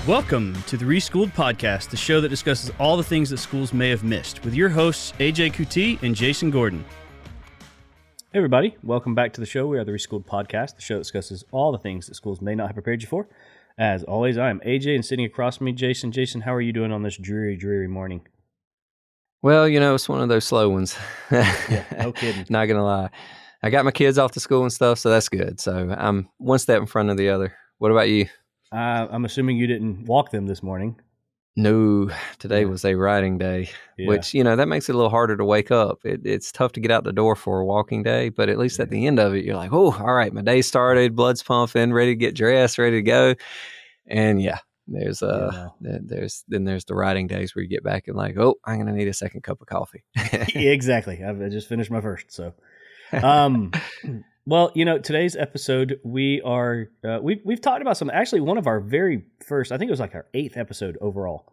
Welcome to the Reschool'd podcast, the show that discusses all the things that schools may have missed, with your hosts, AJ Kuti and Jason Gordon. Hey everybody, welcome back to the show. We are the Reschool'd podcast, the show that discusses all the things that schools may not have prepared you for. As always, I am AJ, and sitting across from me, Jason. Jason, how are you doing on this dreary morning? Well, you know, it's one of those slow ones. Yeah, no kidding. Not going to lie. I got my kids off to school and stuff, so that's good. So I'm one step in front of the other. What about you? I'm assuming you didn't walk them this morning. No, today was a riding day, which, you know, that makes it a little harder to wake up. It's tough to get out the door for a walking day, but at least at the end of it, you're like, oh, all right, my day started, blood's pumping, ready to get dressed, ready to go. And yeah, there's the riding days where you get back and like, oh, I'm going to need a second cup of coffee. Exactly. I just finished my first, so. Well, you know, today's episode, we've talked about something, actually one of our very first, I think it was like our 8th episode overall.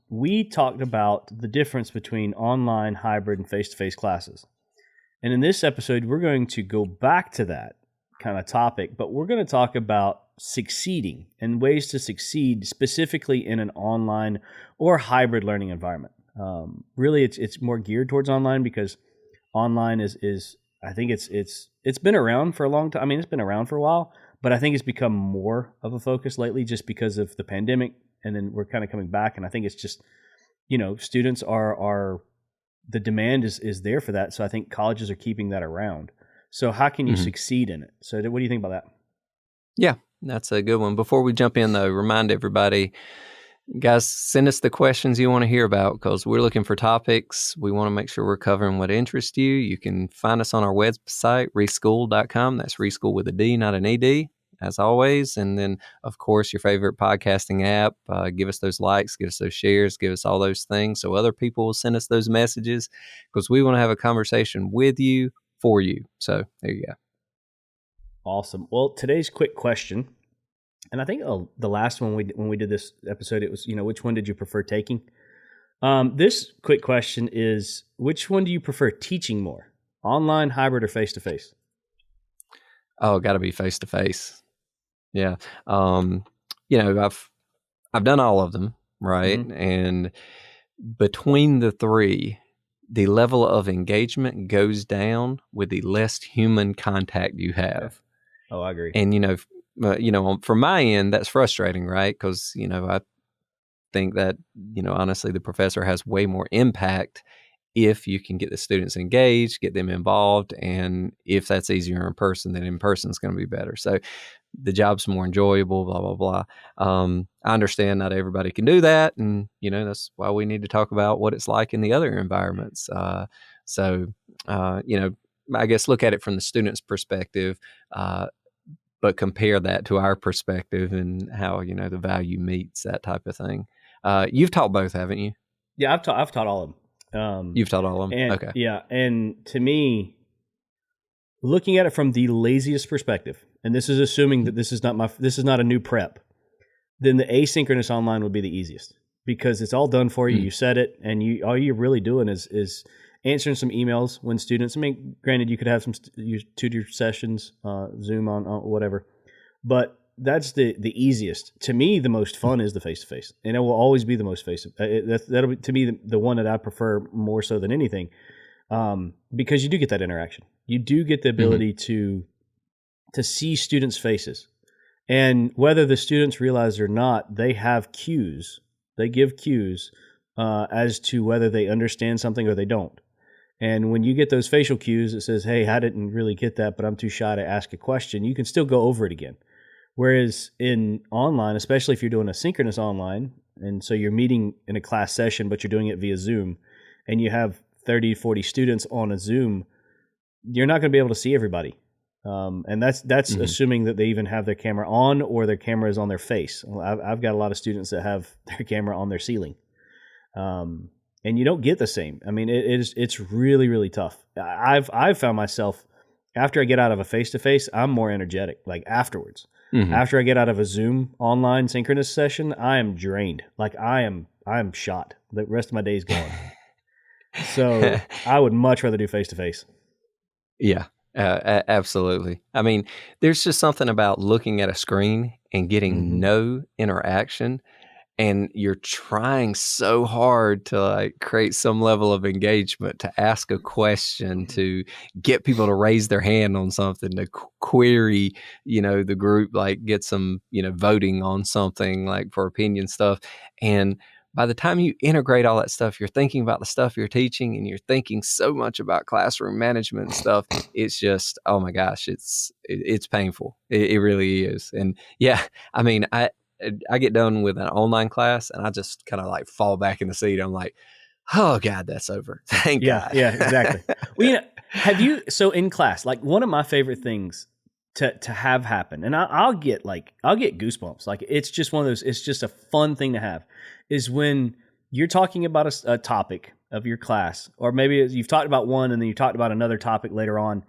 We talked about the difference between online, hybrid, and face-to-face classes. And in this episode, we're going to go back to that kind of topic, but we're going to talk about succeeding and ways to succeed specifically in an online or hybrid learning environment. Really, it's more geared towards online because online is I think it's been around for a long time. I mean, it's been around for a while, but I think it's become more of a focus lately just because of the pandemic, and then we're kind of coming back. And I think it's just, you know, students are the demand is there for that. So I think colleges are keeping that around. So how can you succeed in it? So what do you think about that? Yeah, that's a good one. Before we jump in, though, remind everybody, guys, send us the questions you want to hear about because we're looking for topics. We want to make sure we're covering what interests you. You can find us on our website, reschool.com. That's Reschool with a D, not an ED, as always. And then, of course, your favorite podcasting app. Give us those likes, give us those shares, give us all those things so other people will send us those messages because we want to have a conversation with you, for you. So there you go. Awesome. Well, today's quick question, and I think the last one when we did this episode, it was, you know, which one did you prefer taking? This quick question is, which one do you prefer teaching more, online, hybrid, or face-to-face? Oh, got to be face-to-face. Yeah. You know, I've done all of them, right? Mm-hmm. And between the three, the level of engagement goes down with the less human contact you have. Oh, I agree. And, you know, from my end, that's frustrating, right? Because, you know, I think that, you know, honestly, the professor has way more impact if you can get the students engaged, get them involved. And if that's easier in person, then in person is going to be better. So the job's more enjoyable, blah, blah, blah. I understand not everybody can do that. And, you know, that's why we need to talk about what it's like in the other environments. You know, I guess look at it from the student's perspective, but compare that to our perspective and how, you know, the value meets, that type of thing. You've taught both, haven't you? Yeah, I've taught all of them. You've taught all of them? And, okay. Yeah, and to me, looking at it from the laziest perspective, and this is assuming that this is not a new prep, then the asynchronous online would be the easiest because it's all done for you. You set it, and all you're really doing is answering some emails when students. I mean, granted, you could have some tutor sessions, Zoom on whatever, but that's the easiest. To me, the most fun is the face-to-face, and it will always be the most that'll be, to me, the one that I prefer more so than anything, because you do get that interaction. You do get the ability to see students' faces, and whether the students realize it or not, they have cues. They give cues as to whether they understand something or they don't. And when you get those facial cues that says, hey, I didn't really get that, but I'm too shy to ask a question, you can still go over it again. Whereas in online, especially if you're doing a synchronous online, and so you're meeting in a class session, but you're doing it via Zoom, and you have 30, 40 students on a Zoom, you're not going to be able to see everybody. And that's assuming that they even have their camera on or their camera is on their face. I've got a lot of students that have their camera on their ceiling. And you don't get the same. I mean, it's really, really tough. I've found myself, after I get out of a face-to-face, I'm more energetic, like afterwards. After I get out of a Zoom online synchronous session, I am drained. Like I am shot. The rest of my day is gone. So I would much rather do face-to-face. Yeah. Absolutely. I mean, there's just something about looking at a screen and getting Hmm. no interaction, and you're trying so hard to like create some level of engagement, to ask a question, to get people to raise their hand on something, to query, the group, like get some, voting on something like for opinion stuff. And by the time you integrate all that stuff, you're thinking about the stuff you're teaching, and you're thinking so much about classroom management and stuff. It's just, oh my gosh, it's painful. It really is. And yeah, I mean, I get done with an online class and I just kind of like fall back in the seat. I'm like, oh God, that's over. Thank Yeah, God. yeah, exactly. Well, have you, so in class, like one of my favorite things to have happen, and I'll get goosebumps. Like it's just one of those. It's just a fun thing to have, is when you're talking about a topic of your class, or maybe you've talked about one and then you talked about another topic later on,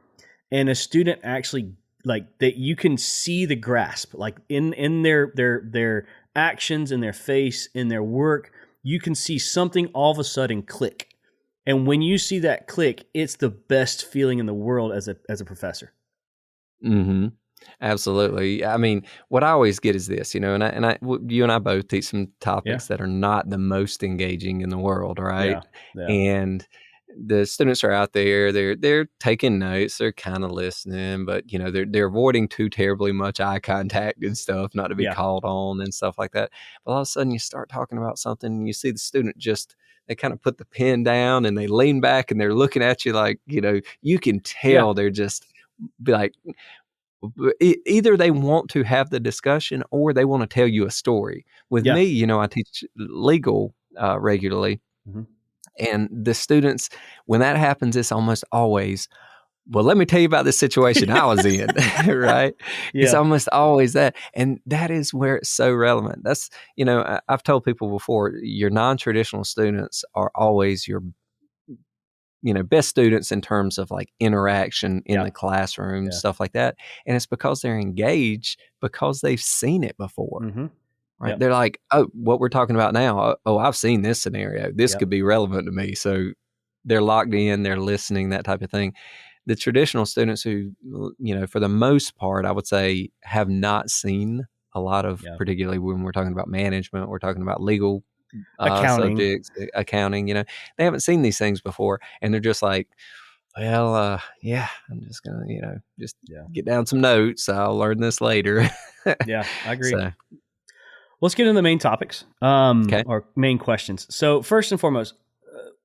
and a student actually, like, that you can see the grasp, like in their actions, in their face, in their work, you can see something all of a sudden click. And when you see that click, it's the best feeling in the world as a professor. Hmm. Absolutely. I mean, what I always get is this, you and I both teach some Yeah, topics that are not the most engaging in the world, right? yeah, yeah, And the students are out there, they're taking notes, they're kind of listening, but they're avoiding too terribly much eye contact and stuff, not to be yeah, called on and stuff like that. But all of a sudden, you start talking about something, and you see the student just. They kind of put the pen down and they lean back and they're looking at you like, you can yeah, tell they're just be like, either they want to have the discussion or they want to tell you a story. With yeah. me, I teach legal regularly, Hmm. and the students, when that happens, it's almost always, well, let me tell you about this situation I was in, right? It's Yeah, almost always that. And that is where it's so relevant. That's, I've told people before, your non traditional students are always your best students in terms of like interaction in yeah, the classroom, yeah. stuff like that. And it's because they're engaged because they've seen it before, Hmm. right? Yep, They're like, oh, what we're talking about now, oh, I've seen this scenario. This yep, could be relevant to me. So they're locked in, they're listening, that type of thing. The traditional students who, for the most part, I would say have not seen a lot of, yeah. particularly when we're talking about management, we're talking about legal Accounting. subjects, accounting, they haven't seen these things before. And they're just like, well, yeah, I'm just gonna, just Yeah, get down some notes. I'll learn this later. yeah. I agree. So, Let's get into the main topics, okay. or main questions. So first and foremost,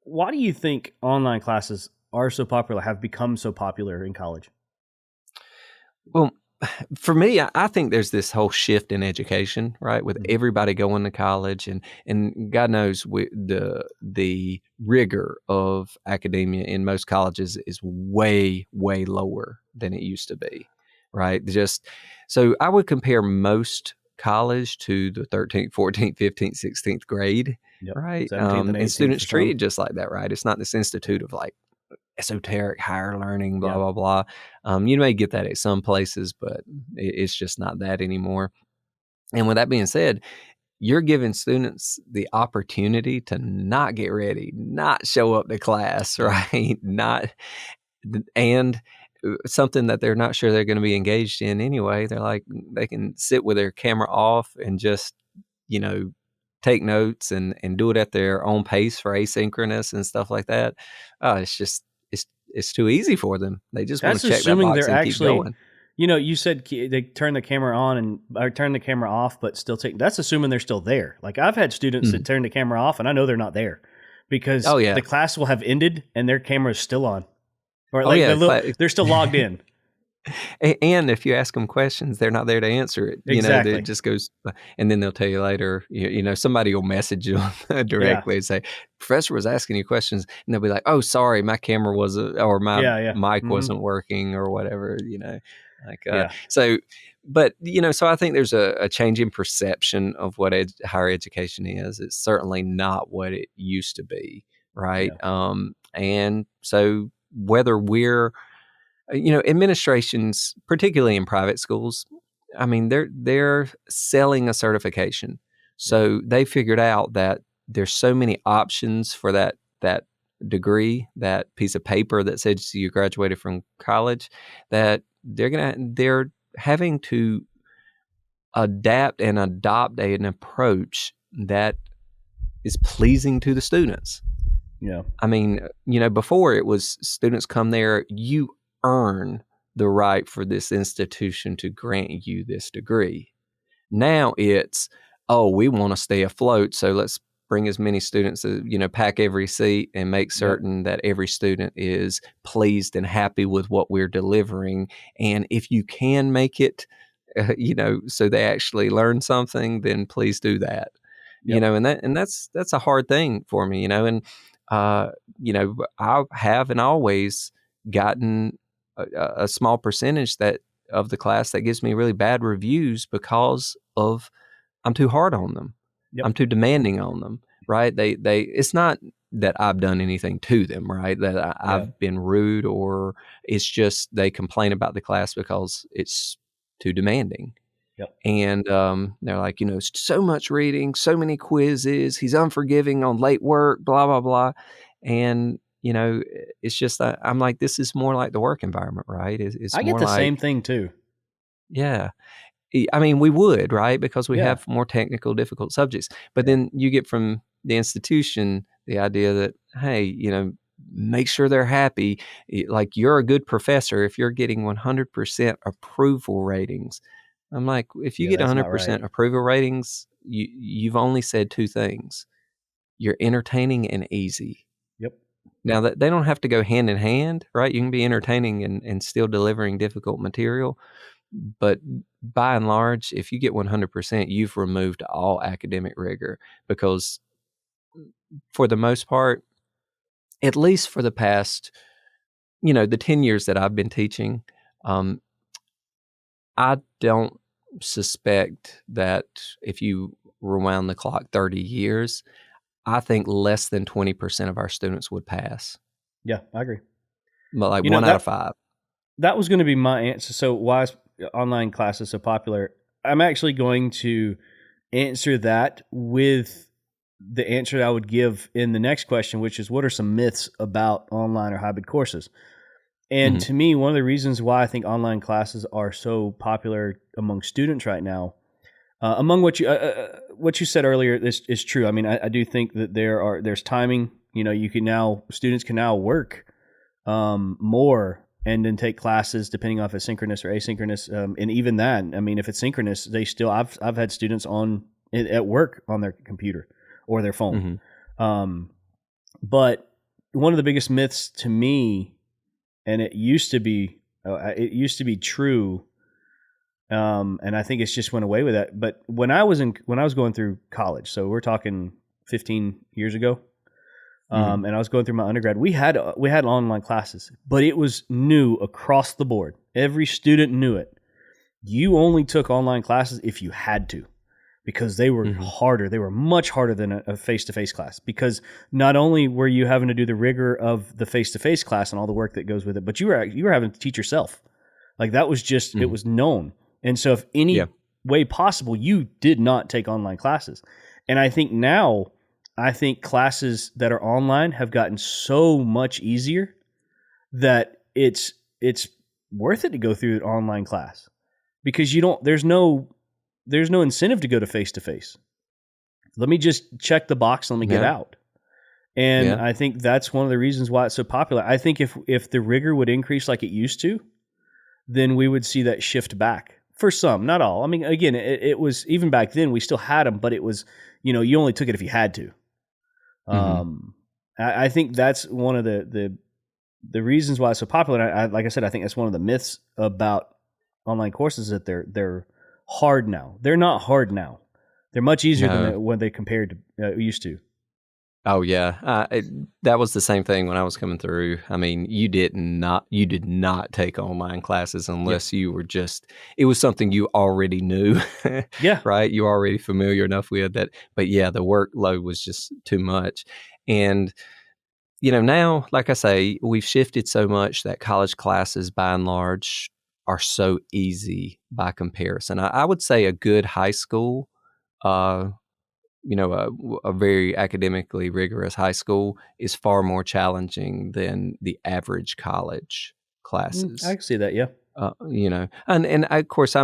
why do you think online classes are so popular? Have become so popular in college? Well, for me, I think there's this whole shift in education, right? With Mhm. everybody going to college, and God knows the rigor of academia in most colleges is way way lower than it used to be, right? Just so I would compare most college to the 13th, 14th, 15th, 16th grade, Yep. right? 17th and And 18th for students some. treated just like that, right? It's not this institute of like esoteric higher learning, blah Yeah. blah blah. You may get that at some places, but it's just not that anymore. And with that being said, you're giving students the opportunity to not get ready, not show up to class, Yeah. right? Not and something that they're not sure they're going to be engaged in anyway. They're like they can sit with their camera off and just you know take notes and do it at their own pace for asynchronous and stuff like that. It's just it's too easy for them. They just want That's to check that assuming box they're and keep actually, going. you said they turn the camera on and or turn the camera off, but still take. That's assuming they're still there. Like I've had students that Mhm. turn the camera off, and I know they're not there because Oh yeah, the class will have ended and their camera is still on, or oh like yeah. they're still logged in. And if you ask them questions, they're not there to answer it. It Exactly. just goes, and then they'll tell you later. Somebody will message them Yeah. directly and say, "Professor was asking you questions," and they'll be like, "Oh, sorry, my camera wasn't, or my Yeah. Yeah. mic Hmm. wasn't working, or whatever." Yeah. So, but so I think there's a change in perception of what higher education is. It's certainly not what it used to be, right? Yeah. And so whether we're administrations, particularly in private schools, I mean, they're selling a certification. Yeah. So they figured out that there's so many options for that degree, that piece of paper that says you graduated from college, that they're having to adapt and adopt an approach that is pleasing to the students. Yeah. I mean, before it was students come there, you earn the right for this institution to grant you this degree. Now it's, oh, we want to stay afloat, so let's bring as many students as, pack every seat and make certain that every student is pleased and happy with what we're delivering. And if you can make it, so they actually learn something, then please do that. And that's a hard thing for me, and I have and always gotten a small percentage of the class that gives me really bad reviews because of I'm too hard on them. Yep. I'm too demanding on them, right? It's not that I've done anything to them, right? That I've been rude, or it's just they complain about the class because it's too demanding. Yep. And they're like, so much reading, so many quizzes, he's unforgiving on late work, blah, blah, blah. And, it's just that I'm like, this is more like the work environment, right? I get the same thing too. Yeah. I mean, we would, right? Because we have more technical, difficult subjects. But then you get from the institution the idea that, hey, make sure they're happy. Like, you're a good professor if you're getting 100% approval ratings. I'm like, if you get 100% approval ratings, you've only said two things. You're entertaining and easy. Yep. Now, that they don't have to go hand in hand, right? You can be entertaining and still delivering difficult material. But by and large, if you get 100%, you've removed all academic rigor, because for the most part, at least for the past, the 10 years that I've been teaching, I don't suspect that if you rewound the clock 30 years, I think less than 20% of our students would pass. Yeah, I agree. But like one out of five. That was going to be my answer. So why is online classes so popular? I'm actually going to answer that with the answer that I would give in the next question, which is, what are some myths about online or hybrid courses? And to me, one of the reasons why I think online classes are so popular among students right now, among what you said earlier, is true. I mean, I do think that there's timing. Students can now work more and then take classes depending on if it's synchronous or asynchronous. And even that, I mean, if it's synchronous, I've had students at work on their computer or their phone. But one of the biggest myths to me, and it used to be true, and I think it's just went away with that. But when I was going through college, so we're talking 15 years ago, and I was going through my undergrad, we had online classes, but it was new across the board. Every student knew it. You only took online classes if you had to, because they were harder. They were much harder than a face-to-face class, because not only were you having to do the rigor of the face-to-face class and all the work that goes with it, but you were having to teach yourself. Like, that was just, it was known. And so if any way possible, you did not take online classes. And I think now, classes that are online have gotten so much easier that it's worth it to go through an online class, because there's no incentive to go to face-to-face. Let me just check the box and let me get out. And I think that's one of the reasons why it's so popular. I think if the rigor would increase like it used to, then we would see that shift back for some, not all. I mean, again, it was, even back then we still had them, but it was, you only took it if you had to. I think that's one of the reasons why it's so popular. And like I said, I think that's one of the myths about online courses, that they're hard now. They're not hard now. They're much easier than when they compared to used to. Oh yeah, that was the same thing when I was coming through. I mean, you did not take online classes unless you were it was something you already knew. Right. You were already familiar enough with that. But yeah, the workload was just too much. And now, like I say, we've shifted so much that college classes, by and large, are so easy by comparison. I would say a good high school a very academically rigorous high school is far more challenging than the average college I classes. can see that. Yeah. And of course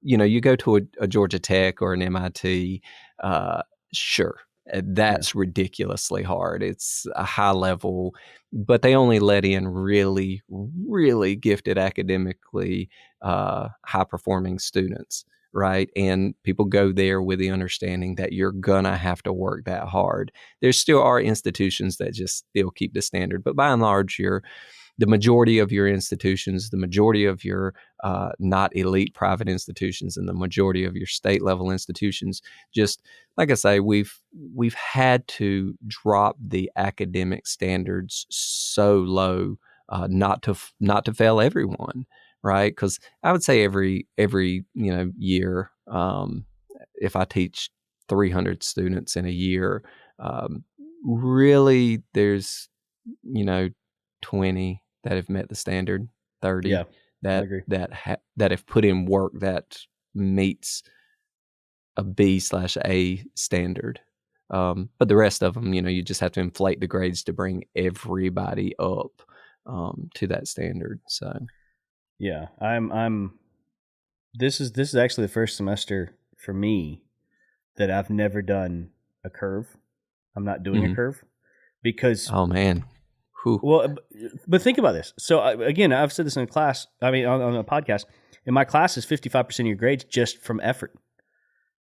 you go to a Georgia Tech or an MIT, sure, Yeah. that's ridiculously hard. It's a high level, but they only let in really, really gifted academically, high performing students. Right. And people go there with the understanding that you're going to have to work that hard. There still are institutions that just still keep the standard, but by and large, the majority of your institutions, the majority of your not elite private institutions, and the majority of your state level institutions, just like I say, we've had to drop the academic standards so low, not to fail everyone, right? Because I would say every year, if I teach 300 students in a year, um, really there's you know 20 that have met the standard, Yeah. 30 I that agree. that have put in work that meets a B/A standard. But the rest of them, you just have to inflate the grades to bring everybody up to that standard. So, Yeah. I'm. This is actually the first semester for me that I've never done a curve. I'm not doing a mhm. curve because, Oh man, whew. well, but think about this. So again, I've said this in a class. I mean, on a podcast. In my class is 55% of your grades just from effort.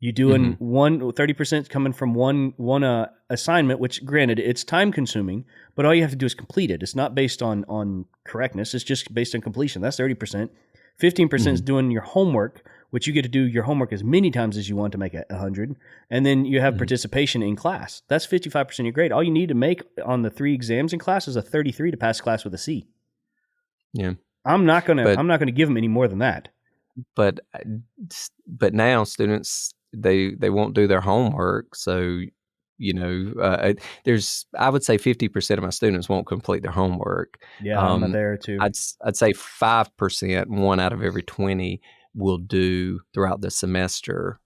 You doing hmm 30% coming from one assignment, which granted it's time consuming, but all you have to do is complete it. It's not based on correctness. It's just based on completion. That's 30%. 15% is hmm doing your homework, which you get to do your homework as many times as you want to make it 100. And then you have hmm participation in class. That's 55% of your grade. All you need to make on the 3 exams in class is a 33 to pass class with a C. Yeah, I'm not gonna but I'm not gonna give them any more than that. but but now students they won't do their homework, so there's I would say 50% of my students won't complete their homework. Yeah, I'm um there too. I'd say 5%, one out of every 20, will do throughout the semester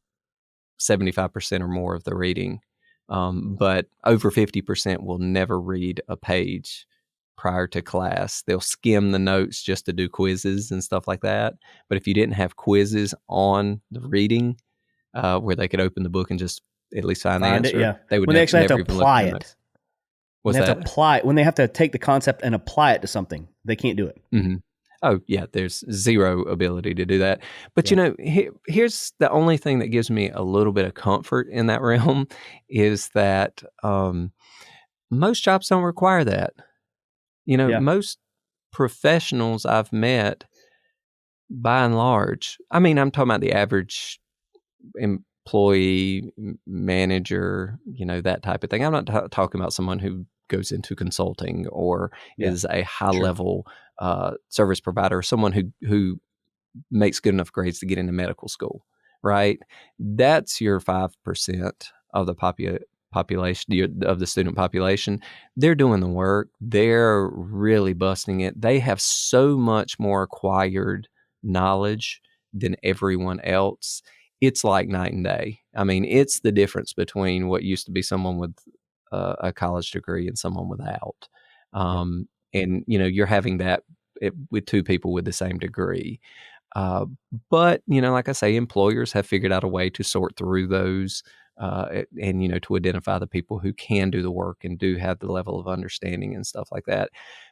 75% or more of the reading. But over 50% will never read a page prior to class. They'll skim the notes just to do quizzes and stuff like that. But if you didn't have quizzes on the reading, where they could open the book and just at least find the Find it, answer, yeah. they would When they actually have to never even look at apply the it. notes. What's that? When they have to take the concept and apply it to something, they can't do it. hmm Oh, yeah, there's zero ability to do that. But, Yeah. here's the only thing that gives me a little bit of comfort in that realm is that most jobs don't require that. Yeah. Most professionals I've met, by and large, I mean, I'm talking about the average employee, manager, that type of thing. I'm not talking about someone who goes into consulting or Yeah. is a high Sure. level service provider, or someone who makes good enough grades to get into medical school, right? That's your 5% of the population, of the student population. They're doing the work. They're really busting it. They have so much more acquired knowledge than everyone else. It's like night and day. I mean, it's the difference between what used to be someone with a college degree and someone without. Yeah. And you're having that with two people with the same degree. Uh, but like I say, employers have figured out a way to sort through those, and to identify the people who can do the work and do have the level of understanding and stuff like that.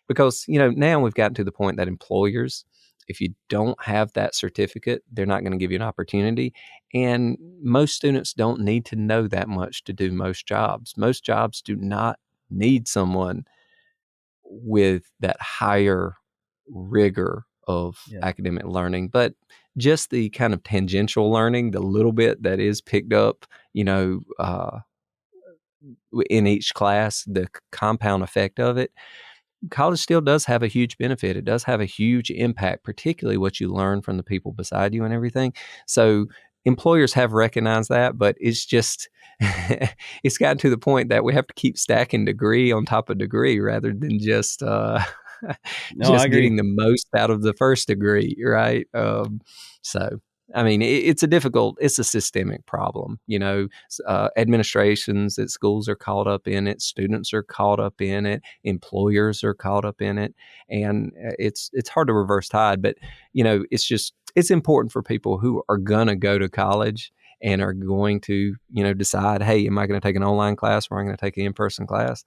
Because now we've gotten to the point that employers, if you don't have that certificate, they're not going to give you an opportunity. And most students don't need to know that much to do most jobs. Most jobs do not need someone with that higher rigor of Yeah. academic learning, but just the kind of tangential learning, the little bit that is picked up, in each class, the compound effect of it, college still does have a huge benefit. It does have a huge impact, particularly what you learn from the people beside you and everything. So employers have recognized that, but it's just it's gotten to the point that we have to keep stacking degree on top of degree rather than just No, I just agree. getting the most out of the first degree, right? So I mean, it's a systemic problem. Administrations at schools are caught up in it. Students are caught up in it. Employers are caught up in it. And it's hard to reverse tide, but, it's important for people who are going to go to college and are going to, decide, hey, am I going to take an online class or am I going to take an in-person class?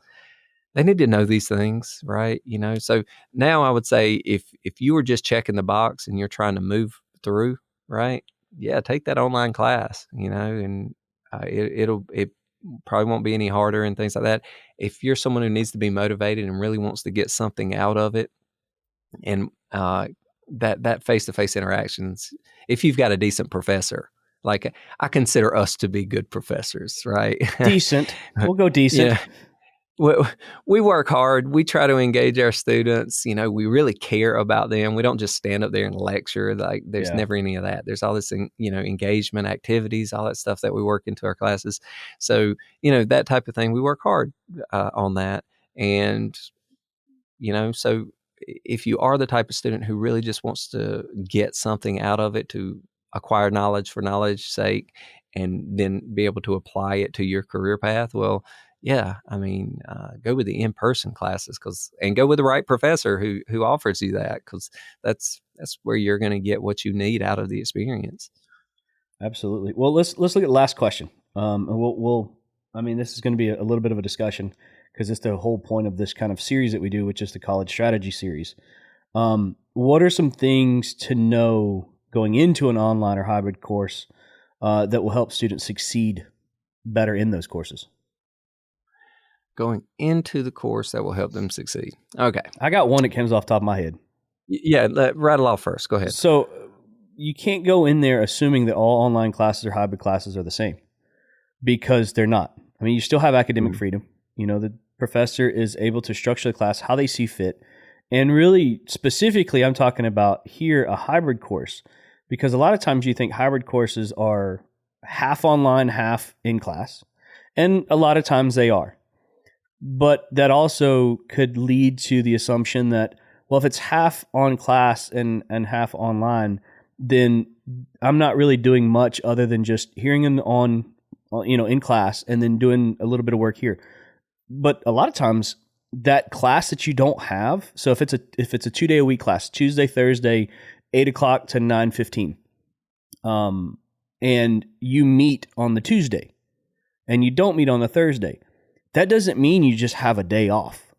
They need to know these things, right? So now I would say if you were just checking the box and you're trying to move through, right? Yeah, take that online class, and it probably won't be any harder and things like that. If you're someone who needs to be motivated and really wants to get something out of it, and that face-to-face interactions, if you've got a decent professor, like I consider us to be good professors, right? Decent. We'll go decent. Yeah. We work hard. We try to engage our students. We really care about them. We don't just stand up there and lecture. Like there's never any of that. There's all this, engagement activities, all that stuff that we work into our classes. So, that type of thing, we work hard on that. And, so if you are the type of student who really just wants to get something out of it, to acquire knowledge for knowledge's sake, and then be able to apply it to your career path, well, yeah, I mean, go with the in-person classes and go with the right professor who offers you that, because that's where you're going to get what you need out of the experience. Absolutely. Well, let's look at the last question. And I mean, this is going to be a little bit of a discussion because it's the whole point of this kind of series that we do, which is the college strategy series. What are some things to know going into an online or hybrid course that will help students succeed better in those courses? Going into the course that will help them succeed. Okay. I got one that comes off the top of my head. Yeah, rattle off first. Go ahead. So you can't go in there assuming that all online classes or hybrid classes are the same, because they're not. I mean, you still have academic freedom. The professor is able to structure the class how they see fit. And really, specifically, I'm talking about here a hybrid course, because a lot of times you think hybrid courses are half online, half in class. And a lot of times they are. But that also could lead to the assumption that, well, if it's half on class and half online, then I'm not really doing much other than just hearing them in class and then doing a little bit of work here. But a lot of times that class that you don't have, so if it's a 2-day-a-week class, Tuesday, Thursday, 8:00 to 9:15, and you meet on the Tuesday and you don't meet on the Thursday, that doesn't mean you just have a day off.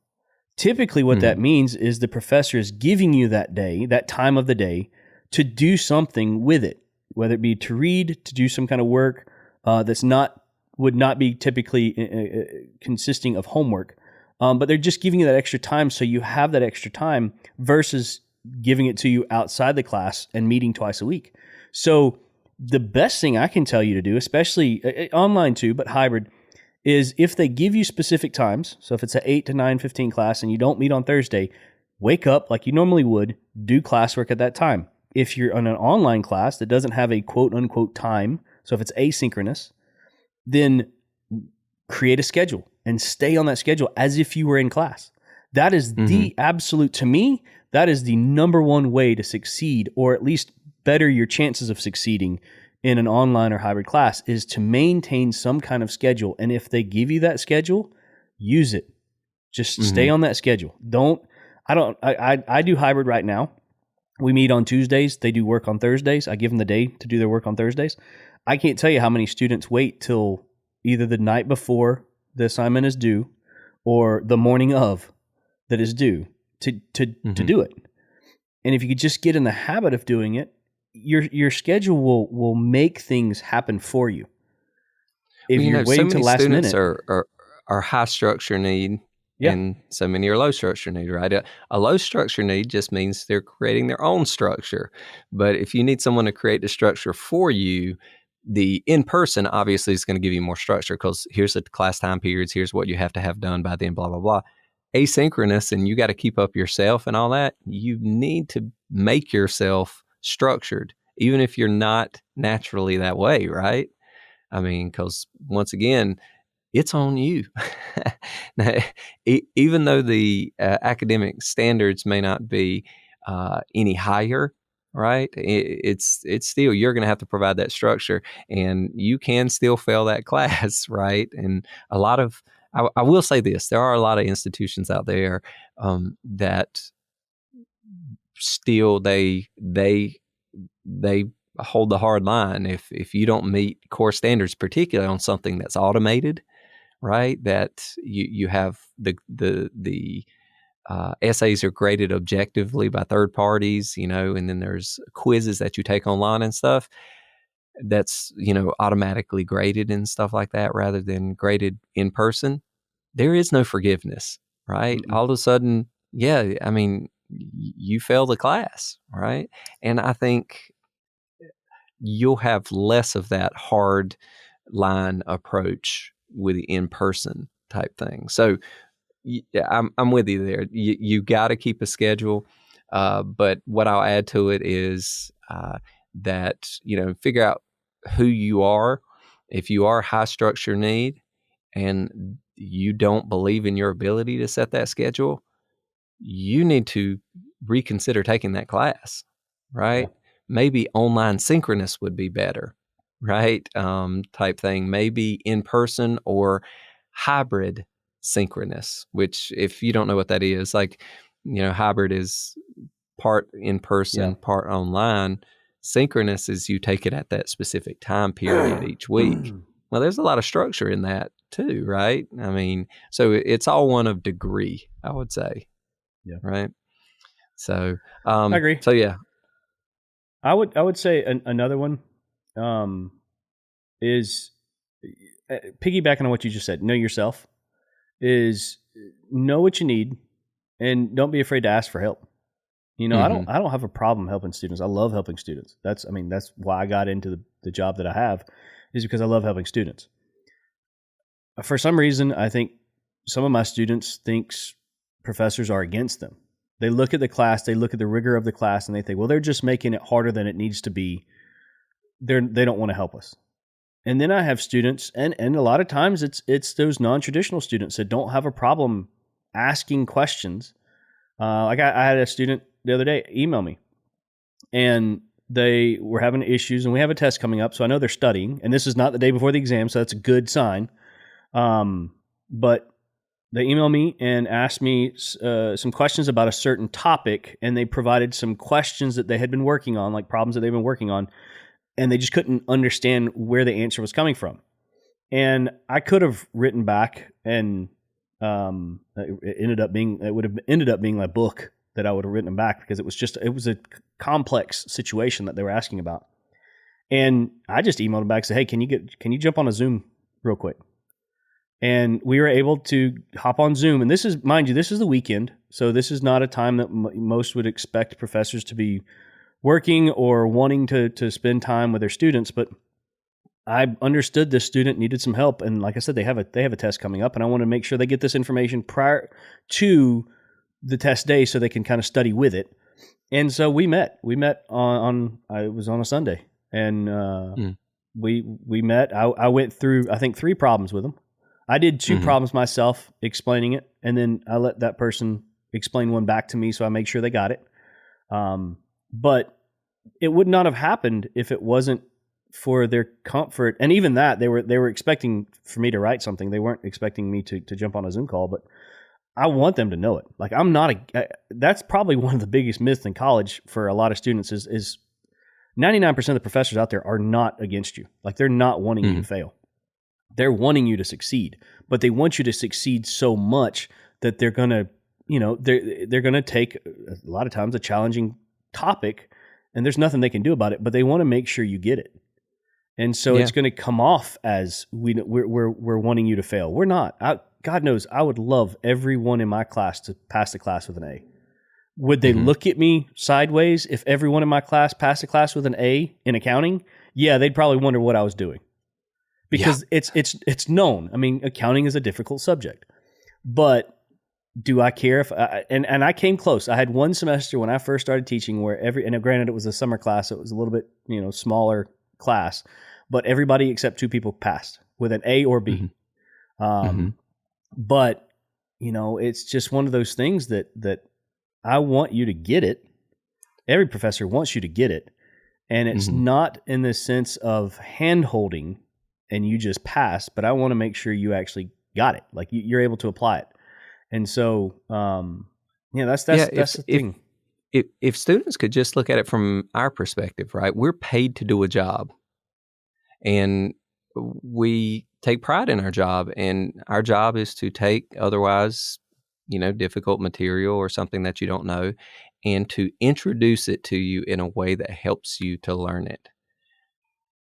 Typically what that means is the professor is giving you that day, that time of the day, to do something with it, whether it be to read, to do some kind of work would not be typically consisting of homework. But they're just giving you that extra time, so you have that extra time versus giving it to you outside the class and meeting twice a week. So the best thing I can tell you to do, especially online too, but hybrid, is if they give you specific times, so if it's an 8 to 9:15 class and you don't meet on Thursday, wake up like you normally would, do classwork at that time. If you're on an online class that doesn't have a quote-unquote time, so if it's asynchronous, then create a schedule and stay on that schedule as if you were in class. That is the absolute, to me, that is the number one way to succeed, or at least better your chances of succeeding in an online or hybrid class, is to maintain some kind of schedule. And if they give you that schedule, use it. Just stay on that schedule. I do hybrid right now. We meet on Tuesdays. They do work on Thursdays. I give them the day to do their work on Thursdays. I can't tell you how many students wait till either the night before the assignment is due or the morning of that is due to do it. And if you could just get in the habit of doing it, your schedule will make things happen for you. If you're waiting to last minute, are high structure need, and so many are low structure need, right? A low structure need just means they're creating their own structure. But if you need someone to create the structure for you, the in-person obviously is going to give you more structure, because here's the class time periods, here's what you have to have done by then, blah, blah, blah. Asynchronous, and you got to keep up yourself and all that, you need to make yourself structured, even if you're not naturally that way, right? I mean, because once again, it's on you. Now, even though the academic standards may not be any higher, right? It's still, you're going to have to provide that structure, and you can still fail that class, right? And a lot of, I will say this: there are a lot of institutions out there that still they hold the hard line. If you don't meet core standards, particularly on something that's automated, right? That you have the essays are graded objectively by third parties, and then there's quizzes that you take online and stuff that's, automatically graded and stuff like that rather than graded in person. There is no forgiveness, right? Mm-mm. All of a sudden, yeah, I mean, you fail the class, right? And I think you'll have less of that hard line approach with the in-person type thing. So yeah, I'm with you there. You got to keep a schedule, but what I'll add to it is that figure out who you are. If you are high structure need and you don't believe in your ability to set that schedule, you need to reconsider taking that class, Yeah. right? Maybe online synchronous would be better, right? Type thing. Maybe in person or hybrid synchronous, which if you don't know what that is, like, hybrid is part in Yeah. person, part online. Synchronous is you take it at that specific time period each week. Well, there's a lot of structure in that too, right? I mean, so it's all one of degree, I would say. Yeah. Right. So, I agree. so yeah. I would say another one is piggybacking on what you just said. Know yourself is know what you need and don't be afraid to ask for help. Mhm. I don't have a problem helping students. I love helping students. That's why I got into the job that I have, is because I love helping students. For some reason, I think some of my students thinks professors are against them. They look at the class, they look at the rigor of the class, and they think, well, they're just making it harder than it needs to be. They don't want to help us. And then I have students, and a lot of times it's those non-traditional students that don't have a problem asking questions. I had a student the other day email me, and they were having issues, and we have a test coming up, so I know they're studying. And this is not the day before the exam, so that's a good sign. But they emailed me and asked me some questions about a certain topic, and they provided some questions that they had been working on, like problems that they've been working on, and they just couldn't understand where the answer was coming from. And I could have written back, and it would have ended up being my book that I would have written them back, because it was a complex situation that they were asking about. And I just emailed them back and said, hey, can you jump on a Zoom real quick? And we were able to hop on Zoom. And this is, mind you, this is the weekend. So this is not a time that most would expect professors to be working or wanting to spend time with their students. But I understood this student needed some help. And like I said, they have a test coming up, and I want to make sure they get this information prior to the test day so they can kind of study with it. And so we met on it was on a Sunday, and we met. I went through, I think, 3 problems with them. I did 2 problems myself, explaining it, and then I let that person explain one back to me, so I make sure they got it. But it would not have happened if it wasn't for their comfort. And even that, they were expecting for me to write something. They weren't expecting me to jump on a Zoom call, but I want them to know it. Like, I'm not that's probably one of the biggest myths in college for a lot of students is 99% of the professors out there are not against you. Like, they're not wanting you to fail. They're wanting you to succeed, but they want you to succeed so much that they're going to, they're going to take a lot of times a challenging topic, and there's nothing they can do about it, but they want to make sure you get it. And so it's going to come off as we're wanting you to fail. We're not. God knows, I would love everyone in my class to pass the class with an A. Would they look at me sideways if everyone in my class passed the class with an A in accounting? Yeah, they'd probably wonder what I was doing. Because it's known. I mean, accounting is a difficult subject. But do I care if and I came close. I had one semester when I first started teaching where and granted it was a summer class, so it was a little bit, smaller class, but everybody except 2 people passed with an A or B. But it's just one of those things that I want you to get it. every professor wants you to get it. And it's not in the sense of hand holding and you just pass, but I want to make sure you actually got it. Like you're able to apply it. And so, that's the thing. If students could just look at it from our perspective, right? We're paid to do a job, and we take pride in our job, and our job is to take otherwise, difficult material or something that you don't know, and to introduce it to you in a way that helps you to learn it.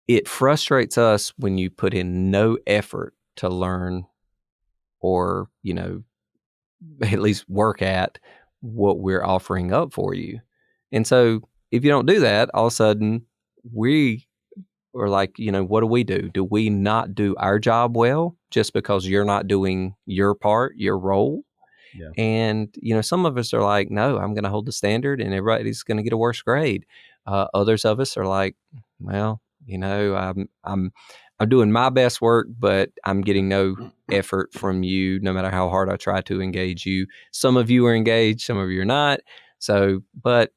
It frustrates us when you put in no effort to learn or, at least work at what we're offering up for you. And so if you don't do that, all of a sudden we are like, what do? Do we not do our job well just because you're not doing your part, your role? Yeah. And, some of us are like, no, I'm going to hold the standard and everybody's going to get a worse grade. Others of us are like, well, I'm doing my best work, but I'm getting no effort from you, no matter how hard I try to engage you. Some of you are engaged, some of you are not. So, but,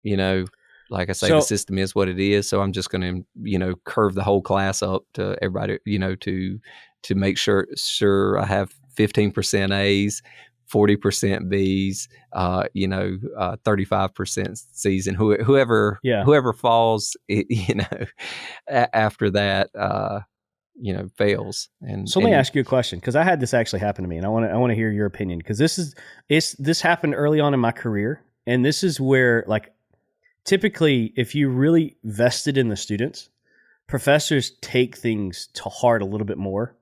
like I say, the system is what it is. So I'm just going to, curve the whole class up to everybody, to make sure I have 15% A's, 40% B's, 35% C's, and whoever falls, after that, fails. And so let me ask you a question, because I had this actually happen to me, and I want to hear your opinion, because this happened early on in my career, and this is where, like, typically if you really vested in the students, professors take things to heart a little bit more,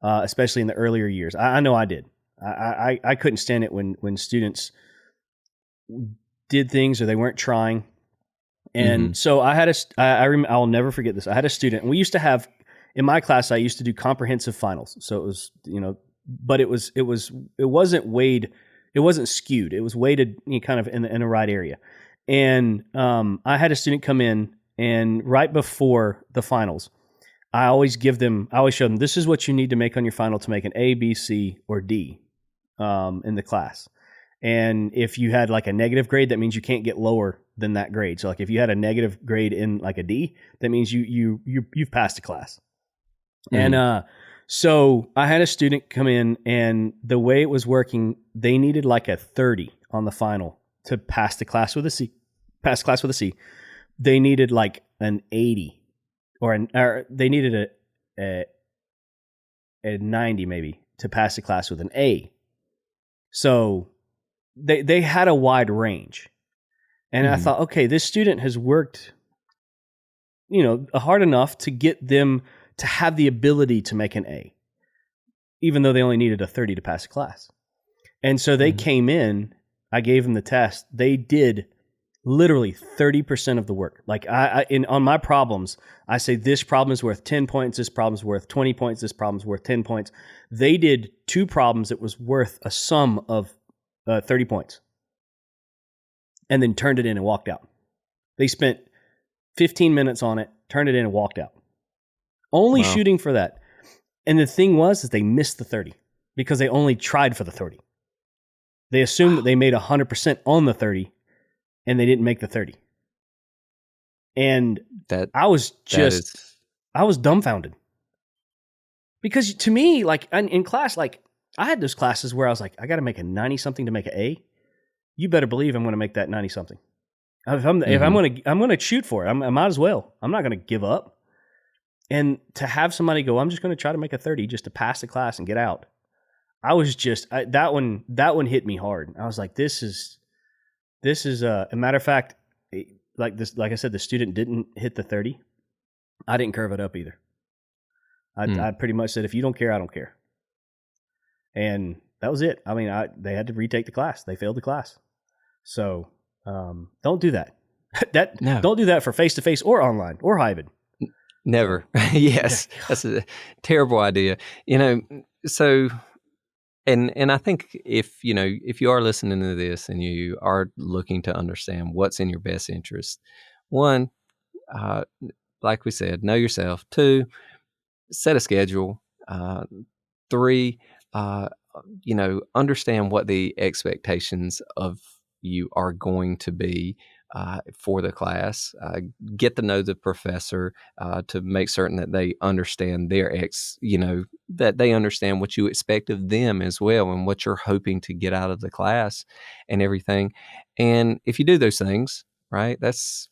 especially in the earlier years. I know I did. I couldn't stand it when students did things or they weren't trying. And so I had I'll never forget this. I had a student, and we used to have, in my class, I used to do comprehensive finals. So it was, but it wasn't weighed, it wasn't skewed. It was weighted kind of in the right area. And I had a student come in, and right before the finals, I always show them, this is what you need to make on your final to make an A, B, C, or D in the class. And if you had like a negative grade, that means you can't get lower than that grade. So like if you had a negative grade in like a D, that means you've passed the class. And so I had a student come in, and the way it was working, they needed like a 30 on the final to pass the class with a C. They needed like an 80 or they needed a 90 maybe to pass the class with an A. So they had a wide range. And I thought, okay, this student has worked, hard enough to get them to have the ability to make an A, even though they only needed a 30 to pass the class. And so they came in, I gave them the test. They did literally 30% of the work. Like on my problems, I say this problem is worth 10 points, this problem's worth 20 points, this problem's worth 10 points. They did 2 problems that was worth a sum of 30 points, and then turned it in and walked out. They spent 15 minutes on it, turned it in and walked out. Only shooting for that. And the thing is they missed the 30 because they only tried for the 30. They assumed that they made 100% on the 30, and they didn't make the 30. And I was dumbfounded. Because to me, like in class, like I had those classes where I was like, I got to make a 90 something to make an A. You better believe I'm going to make that 90 something. If I'm going to shoot for it. I might as well. I'm not going to give up. And to have somebody go, I'm just going to try to make a 30 just to pass the class and get out. I was just that one hit me hard. I was like, this is a matter of fact, like I said, the student didn't hit the 30. I didn't curve it up either. I pretty much said, if you don't care, I don't care. And that was it. I mean, they had to retake the class. They failed the class. So don't do that. Don't do that for face-to-face or online or hybrid. Never. Yes. That's a terrible idea. So, and I think if you are listening to this and you are looking to understand what's in your best interest, 1, like we said, know yourself. 2, set a schedule. 3, understand what the expectations of you are going to be. for the class. Get to know the professor to make certain that they understand that they understand what you expect of them as well and what you're hoping to get out of the class and everything. And if you do those things, right, that's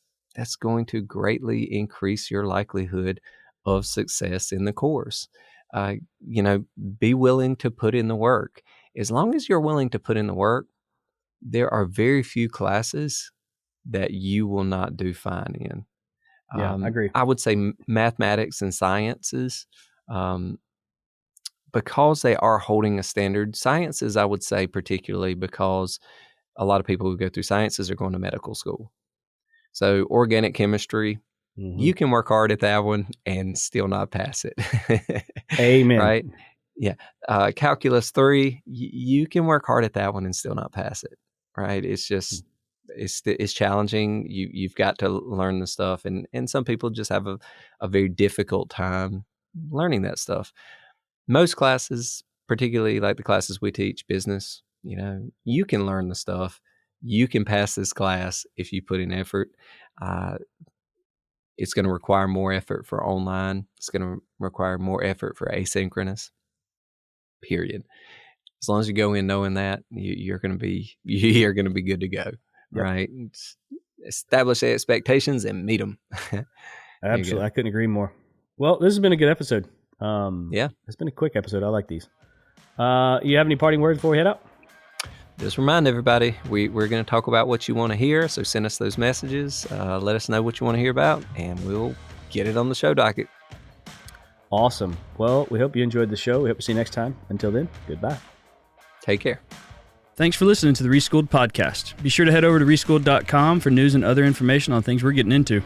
going to greatly increase your likelihood of success in the course. Be willing to put in the work. As long as you're willing to put in the work, there are very few classes that you will not do fine in. Yeah, I agree. I would say mathematics and sciences, because they are holding a standard. Sciences, I would say particularly because a lot of people who go through sciences are going to medical school. So organic chemistry, you can work hard at that one and still not pass it. Amen. Right? Yeah. Calculus 3, you can work hard at that one and still not pass it. Right? It's just, it's challenging. You've got to learn the stuff. And some people just have a very difficult time learning that stuff. Most classes, particularly like the classes we teach, business, you can learn the stuff. You can pass this class if you put in effort. It's going to require more effort for online. It's going to require more effort for asynchronous, period. As long as you go in knowing that, you're going to be good to go, right? Establish the expectations and meet them. Absolutely. I couldn't agree more. Well, this has been a good episode. It's been a quick episode. I like these. You have any parting words before we head out? Just remind everybody, we're going to talk about what you want to hear, so send us those messages. Let us know what you want to hear about, and we'll get it on the show docket. Awesome. Well, we hope you enjoyed the show. We hope to see you next time. Until then, goodbye. Take care. Thanks for listening to the Reschool'd podcast. Be sure to head over to reschool'd.com for news and other information on things we're getting into.